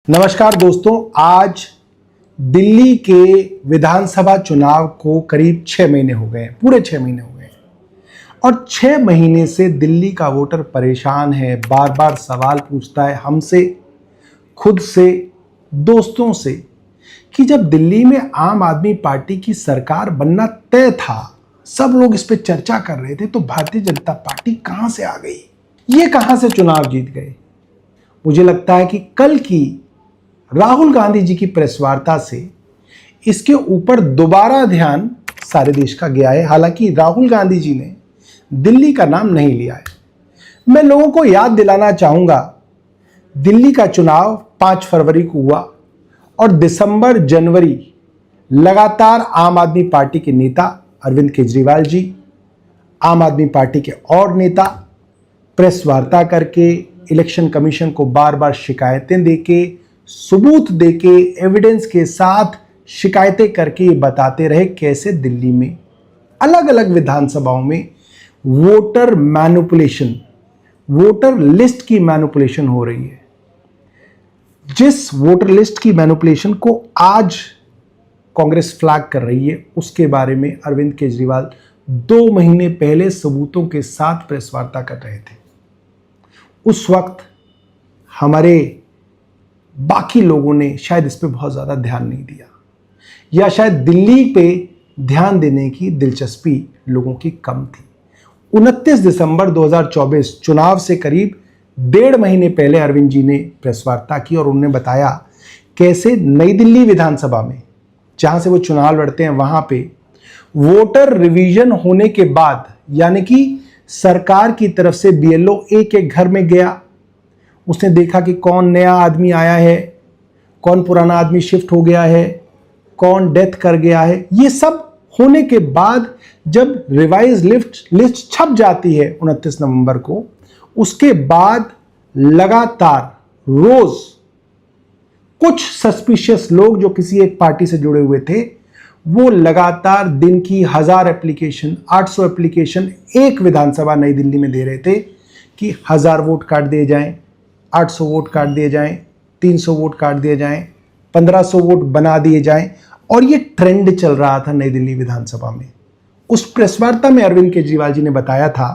नमस्कार दोस्तों, आज दिल्ली के विधानसभा चुनाव को करीब 6 महीने हो गए, पूरे 6 महीने हो गए और 6 महीने से दिल्ली का वोटर परेशान है। बार बार सवाल पूछता है हमसे, खुद से, दोस्तों से कि जब दिल्ली में आम आदमी पार्टी की सरकार बनना तय था, सब लोग इस पे चर्चा कर रहे थे, तो भारतीय जनता पार्टी कहां से आ गई, ये कहां से चुनाव जीत गए। मुझे लगता है कि कल की राहुल गांधी जी की प्रेस वार्ता से इसके ऊपर दोबारा ध्यान सारे देश का गया है। हालांकि राहुल गांधी जी ने दिल्ली का नाम नहीं लिया है। मैं लोगों को याद दिलाना चाहूंगा, दिल्ली का चुनाव 5 फरवरी को हुआ और दिसंबर जनवरी लगातार आम आदमी पार्टी के नेता अरविंद केजरीवाल जी, आम आदमी पार्टी के और नेता प्रेस वार्ता करके, इलेक्शन कमीशन को बार बार शिकायतें देके, सबूत देके, एविडेंस के साथ शिकायतें करके ये बताते रहे कैसे दिल्ली में अलग अलग विधानसभाओं में वोटर मैनिपुलेशन, वोटर लिस्ट की मैनिपुलेशन हो रही है। जिस वोटर लिस्ट की मैनिपुलेशन को आज कांग्रेस फ्लैग कर रही है, उसके बारे में अरविंद केजरीवाल 2 महीने पहले सबूतों के साथ प्रेस वार्ता कर रहे थे। उस वक्त हमारे बाकी लोगों ने शायद इस पे बहुत ज़्यादा ध्यान नहीं दिया, या शायद दिल्ली पे ध्यान देने की दिलचस्पी लोगों की कम थी। 29 दिसंबर 2024 चुनाव से करीब 1.5 महीने पहले अरविंद जी ने प्रेस वार्ता की और उन्होंने बताया कैसे नई दिल्ली विधानसभा में, जहां से वो चुनाव लड़ते हैं, वहां पे वोटर रिवीजन होने के बाद, यानी कि सरकार की तरफ से बीएलओ एक एक घर में गया, उसने देखा कि कौन नया आदमी आया है, कौन पुराना आदमी शिफ्ट हो गया है, कौन डेथ कर गया है। ये सब होने के बाद जब रिवाइज लिस्ट छप जाती है 29 नवंबर को, उसके बाद लगातार रोज कुछ सस्पिशियस लोग जो किसी एक पार्टी से जुड़े हुए थे, वो लगातार दिन की 1000 एप्लीकेशन, 800 एप्लीकेशन एक विधानसभा नई दिल्ली में दे रहे थे कि 1000 वोट काट दिए जाएं, 800 वोट काट दिए जाएं, 300 वोट काट दिए जाएं, 1500 वोट बना दिए जाएं। और ये ट्रेंड चल रहा था नई दिल्ली विधानसभा में। उस प्रेस वार्ता में अरविंद केजरीवाल जी ने बताया था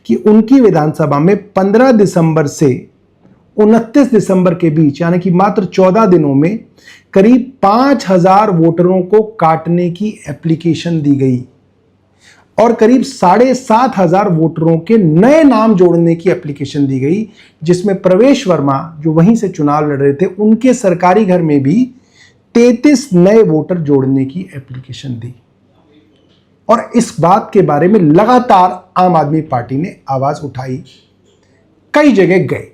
कि उनकी विधानसभा में 15 दिसंबर से 29 दिसंबर के बीच, यानी कि मात्र 14 दिनों में करीब 5000 वोटरों को काटने की एप्लीकेशन दी गई और करीब 7500 वोटरों के नए नाम जोड़ने की एप्लीकेशन दी गई, जिसमें प्रवेश वर्मा जो वहीं से चुनाव लड़ रहे थे, उनके सरकारी घर में भी 33 नए वोटर जोड़ने की एप्लीकेशन दी। और इस बात के बारे में लगातार आम आदमी पार्टी ने आवाज उठाई, कई जगह गए।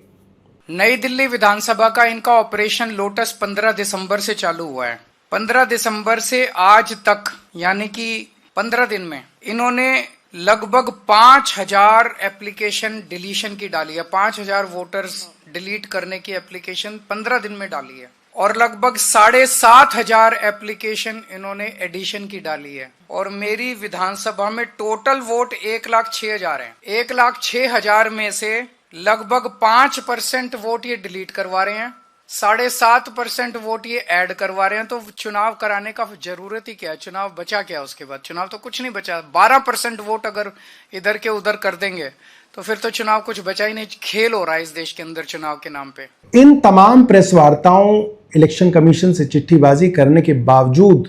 नई दिल्ली विधानसभा का इनका ऑपरेशन लोटस 15 दिसंबर से चालू हुआ है। 15 दिसंबर से आज तक, यानी कि 15 दिन में इन्होंने लगभग 5000 एप्लीकेशन डिलीशन की डाली है। 5000 वोटर्स डिलीट करने की एप्लीकेशन 15 दिन में डाली है और लगभग 7500 एप्लीकेशन इन्होंने एडिशन की डाली है। और मेरी विधानसभा में टोटल वोट 1,06,000 है। 1,06,000 में से लगभग 5% वोट ये डिलीट करवा रहे हैं, 7.5% वोट ये ऐड करवा रहे हैं। तो चुनाव कराने का जरूरत ही क्या है? चुनाव बचा क्या उसके बाद? चुनाव तो कुछ नहीं बचा। 12% वोट अगर इधर के उधर कर देंगे तो फिर तो चुनाव कुछ बचा ही नहीं। खेल हो रहा है इस देश के अंदर चुनाव के नाम पे। इन तमाम प्रेस वार्ताओं, इलेक्शन कमीशन से चिट्ठीबाजी करने के बावजूद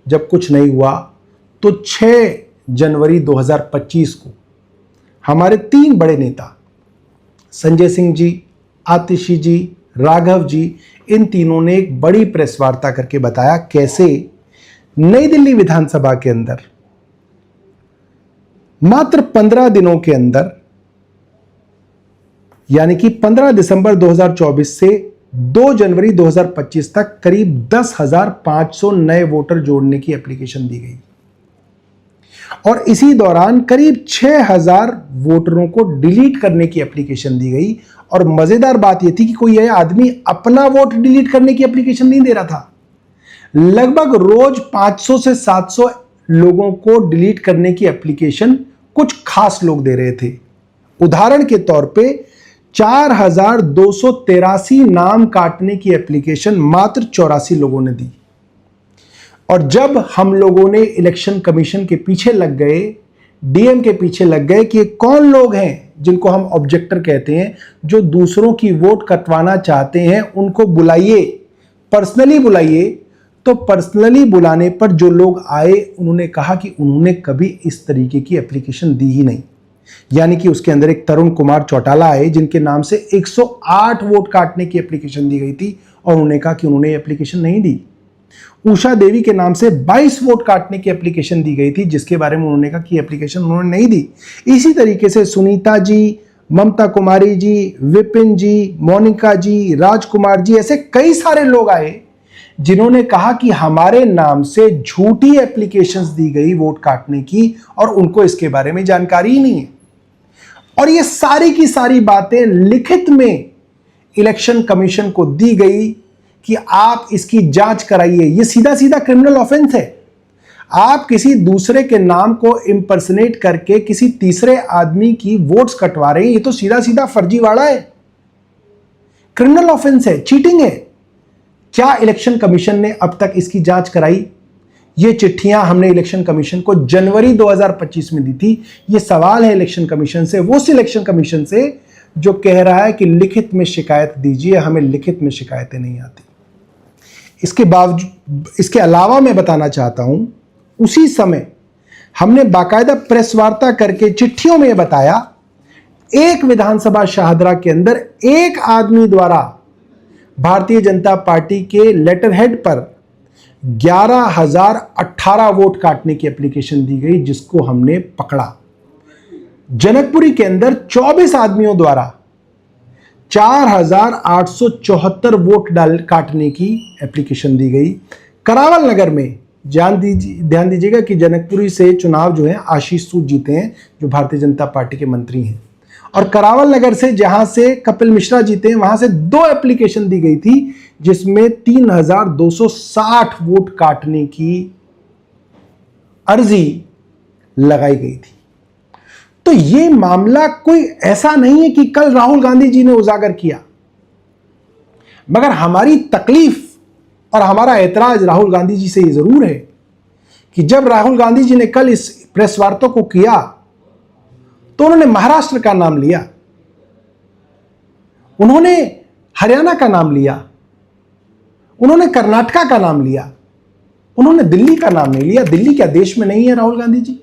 जब कुछ नहीं हुआ, तो 6 जनवरी 2025 को हमारे 3 बड़े नेता संजय सिंह जी, आतिशी जी, राघव जी, इन तीनों ने एक बड़ी प्रेस वार्ता करके बताया कैसे नई दिल्ली विधानसभा के अंदर मात्र 15 दिनों के अंदर, यानी कि 15 दिसंबर 2024 से 2 जनवरी 2025 तक करीब 10,500 नए वोटर जोड़ने की एप्लीकेशन दी गई और इसी दौरान करीब 6000 वोटरों को डिलीट करने की एप्लीकेशन दी गई। और मजेदार बात यह थी कि कोई यह आदमी अपना वोट डिलीट करने की एप्लीकेशन नहीं दे रहा था। लगभग रोज 500 से 700 लोगों को डिलीट करने की एप्लीकेशन कुछ खास लोग दे रहे थे। उदाहरण के तौर पे 4,283 नाम काटने की एप्लीकेशन मात्र 84 लोगों ने दी। और जब हम लोगों ने इलेक्शन कमीशन के पीछे लग गए, डीएम के पीछे लग गए कि कौन लोग हैं जिनको हम ऑब्जेक्टर कहते हैं, जो दूसरों की वोट कटवाना चाहते हैं, उनको बुलाइए, पर्सनली बुलाइए, तो पर्सनली बुलाने पर जो लोग आए उन्होंने कहा कि उन्होंने कभी इस तरीके की एप्लीकेशन दी ही नहीं। यानी कि उसके अंदर एक तरुण कुमार चौटाला आए जिनके नाम से 108 वोट काटने की एप्लीकेशन दी गई थी और उन्होंने कहा कि उन्होंने एप्लीकेशन नहीं दी। उषा देवी के नाम से 22 वोट काटने की एप्लीकेशन दी गई थी जिसके बारे में उन्होंने कहा कि एप्लीकेशन उन्होंने नहीं दी। इसी तरीके से सुनीता जी, ममता कुमारी जी, विपिन जी, मोनिका जी, राजकुमार जी, ऐसे कई सारे लोग आए जिन्होंने कहा कि हमारे नाम से झूठी एप्लीकेशंस दी गई वोट काटने की और उनको इसके बारे में जानकारी ही नहीं है। और ये सारी की सारी बातें लिखित में इलेक्शन कमीशन को दी गई कि आप इसकी जांच कराइए। ये सीधा सीधा क्रिमिनल ऑफेंस है। आप किसी दूसरे के नाम को इंपर्सनेट करके किसी तीसरे आदमी की वोट्स कटवा रहे हैं, ये तो सीधा सीधा फर्जीवाड़ा है, क्रिमिनल ऑफेंस है, चीटिंग है। क्या इलेक्शन कमीशन ने अब तक इसकी जांच कराई? ये चिट्ठियां हमने इलेक्शन कमीशन को जनवरी 2025 में दी थी। ये सवाल है इलेक्शन कमीशन से, वो इलेक्शन कमीशन से जो कह रहा है कि लिखित में शिकायत दीजिए, हमें लिखित में शिकायतें नहीं आती। इसके बावजूद, इसके अलावा मैं बताना चाहता हूं, उसी समय हमने बाकायदा प्रेस वार्ता करके चिट्ठियों में बताया, एक विधानसभा शाहदरा के अंदर एक आदमी द्वारा भारतीय जनता पार्टी के लेटर हेड पर 11,018 वोट काटने की एप्लीकेशन दी गई जिसको हमने पकड़ा। जनकपुरी के अंदर 24 आदमियों द्वारा 4,874 वोट काटने की एप्लीकेशन दी गई। करावल नगर में ध्यान दीजिएगा कि जनकपुरी से चुनाव जो है आशीष सूद जीते हैं जो भारतीय जनता पार्टी के मंत्री हैं, और करावल नगर से जहां से कपिल मिश्रा जीते हैं वहां से 2 एप्लीकेशन दी गई थी जिसमें 3,260 वोट काटने की अर्जी लगाई गई थी। तो ये मामला कोई ऐसा नहीं है कि कल राहुल गांधी जी ने उजागर किया, मगर हमारी तकलीफ और हमारा ऐतराज राहुल गांधी जी से ये जरूर है कि जब राहुल गांधी जी ने कल इस प्रेस वार्ता को किया तो उन्होंने महाराष्ट्र का नाम लिया, उन्होंने हरियाणा का नाम लिया, उन्होंने कर्नाटका का नाम लिया, उन्होंने दिल्ली का नाम नहीं लिया। दिल्ली क्या देश में नहीं है राहुल गांधी जी?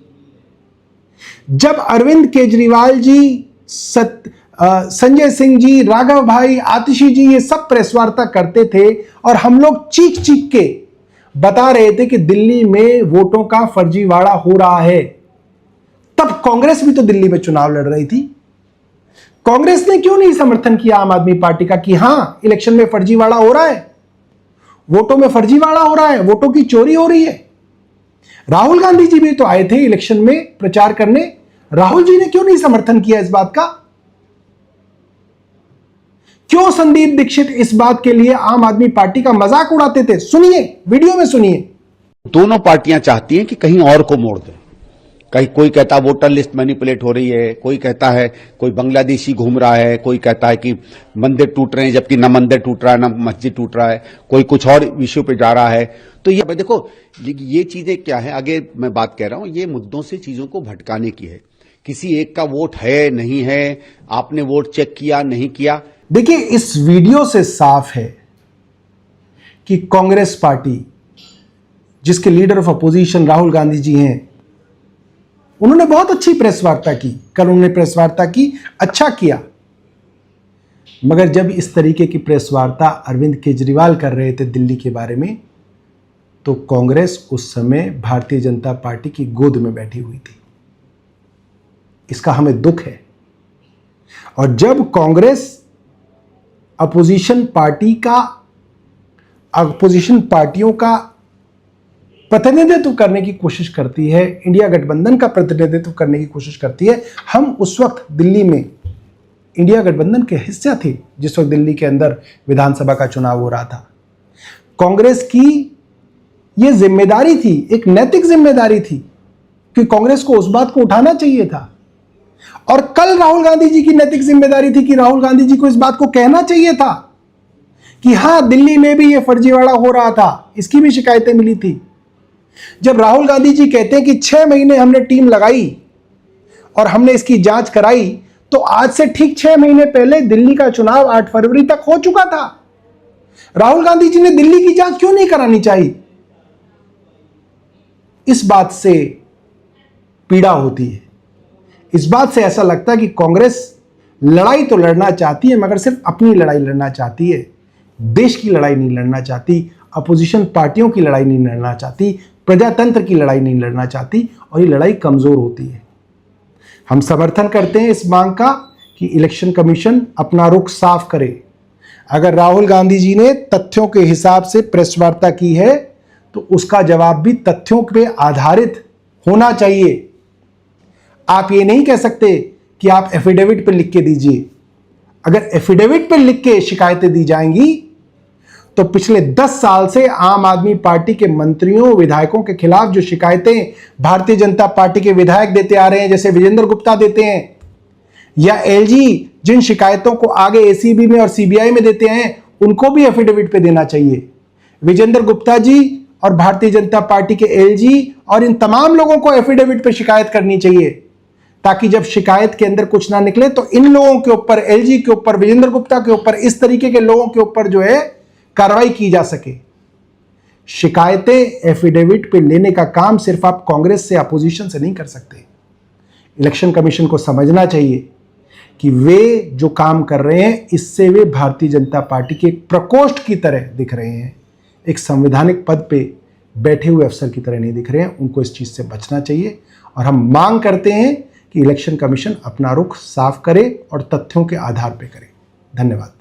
जब अरविंद केजरीवाल जी, संजय सिंह जी, राघव भाई, आतिशी जी ये सब प्रेस वार्ता करते थे और हम लोग चीख चीख के बता रहे थे कि दिल्ली में वोटों का फर्जीवाड़ा हो रहा है, तब कांग्रेस भी तो दिल्ली में चुनाव लड़ रही थी। कांग्रेस ने क्यों नहीं समर्थन किया आम आदमी पार्टी का कि हां इलेक्शन में फर्जीवाड़ा हो रहा है, वोटों में फर्जीवाड़ा हो रहा है, वोटों की चोरी हो रही है? राहुल गांधी जी भी तो आए थे इलेक्शन में प्रचार करने, राहुल जी ने क्यों नहीं समर्थन किया इस बात का? क्यों संदीप दीक्षित इस बात के लिए आम आदमी पार्टी का मजाक उड़ाते थे? सुनिए, वीडियो में सुनिए। दोनों पार्टियां चाहती हैं कि कहीं और को मोड़ दें। कहीं कोई कहता है वोटर लिस्ट मैनिपुलेट हो रही है, कोई कहता है कोई बांग्लादेशी घूम रहा है, कोई कहता है कि मंदिर टूट रहे हैं जबकि न मंदिर टूट रहा है न मस्जिद टूट रहा है, कोई कुछ और इश्यू पे जा रहा है। तो ये देखो ये चीजें क्या है, आगे मैं बात कह रहा हूं, ये मुद्दों से चीजों को भटकाने की है। किसी एक का वोट है नहीं है, आपने वोट चेक किया नहीं किया। देखिए इस वीडियो से साफ है कि कांग्रेस पार्टी जिसके leader of opposition Rahul Gandhi ji हैं, उन्होंने बहुत अच्छी प्रेस वार्ता की, कल उन्होंने प्रेस वार्ता की, अच्छा किया। मगर जब इस तरीके की प्रेस वार्ता अरविंद केजरीवाल कर रहे थे दिल्ली के बारे में, तो कांग्रेस उस समय भारतीय जनता पार्टी की गोद में बैठी हुई थी। इसका हमें दुख है। और जब कांग्रेस अपोजिशन पार्टियों का प्रतिनिधित्व करने की कोशिश करती है, इंडिया गठबंधन का प्रतिनिधित्व करने की कोशिश करती है, हम उस वक्त दिल्ली में इंडिया गठबंधन के हिस्सा थे जिस वक्त दिल्ली के अंदर विधानसभा का चुनाव हो रहा था। कांग्रेस की यह जिम्मेदारी थी, एक नैतिक जिम्मेदारी थी कि कांग्रेस को उस बात को उठाना चाहिए था और कल राहुल गांधी जी की नैतिक जिम्मेदारी थी कि राहुल गांधी जी को इस बात को कहना चाहिए था कि हां, दिल्ली में भी यह फर्जीवाड़ा हो रहा था, इसकी भी शिकायतें मिली थी। जब राहुल गांधी जी कहते हैं कि 6 महीने हमने टीम लगाई और हमने इसकी जांच कराई, तो आज से ठीक 6 महीने पहले दिल्ली का चुनाव 8 फरवरी तक हो चुका था। राहुल गांधी जी ने दिल्ली की जांच क्यों नहीं करानी चाहिए? इस बात से पीड़ा होती है। इस बात से ऐसा लगता है कि कांग्रेस लड़ाई तो लड़ना चाहती है, मगर सिर्फ अपनी लड़ाई लड़ना चाहती है, देश की लड़ाई नहीं लड़ना चाहती, अपोजिशन पार्टियों की लड़ाई नहीं लड़ना चाहती, प्रजातंत्र की लड़ाई नहीं लड़ना चाहती, और ये लड़ाई कमजोर होती है। हम समर्थन करते हैं इस मांग का कि इलेक्शन कमीशन अपना रुख साफ करे। अगर राहुल गांधी जी ने तथ्यों के हिसाब से प्रेस वार्ता की है तो उसका जवाब भी तथ्यों पे आधारित होना चाहिए। आप ये नहीं कह सकते कि आप एफिडेविट पे लिख के दीजिए। अगर एफिडेविट पे लिख के शिकायतें दी जाएंगी तो पिछले 10 साल से आम आदमी पार्टी के मंत्रियों, विधायकों के खिलाफ जो शिकायतें भारतीय जनता पार्टी के विधायक देते आ रहे हैं, जैसे विजेंद्र गुप्ता देते हैं, या एलजी जिन शिकायतों को आगे एसीबी में और सीबीआई में देते हैं, उनको भी एफिडेविट पे देना चाहिए। विजेंद्र गुप्ता जी और भारतीय जनता पार्टी के एलजी और इन तमाम लोगों को एफिडेविट पे शिकायत करनी चाहिए, ताकि जब शिकायत के अंदर कुछ ना निकले तो इन लोगों के ऊपर, एलजी के ऊपर, विजेंद्र गुप्ता के ऊपर, इस तरीके के लोगों के ऊपर जो है कार्रवाई की जा सके। शिकायतें एफिडेविट पे लेने का काम सिर्फ आप कांग्रेस से, अपोजिशन से नहीं कर सकते। इलेक्शन कमीशन को समझना चाहिए कि वे जो काम कर रहे हैं, इससे वे भारतीय जनता पार्टी के एक प्रकोष्ठ की तरह दिख रहे हैं, एक संवैधानिक पद पे बैठे हुए अफसर की तरह नहीं दिख रहे हैं। उनको इस चीज से बचना चाहिए और हम मांग करते हैं कि इलेक्शन कमीशन अपना रुख साफ करे और तथ्यों के आधार पर करे। धन्यवाद।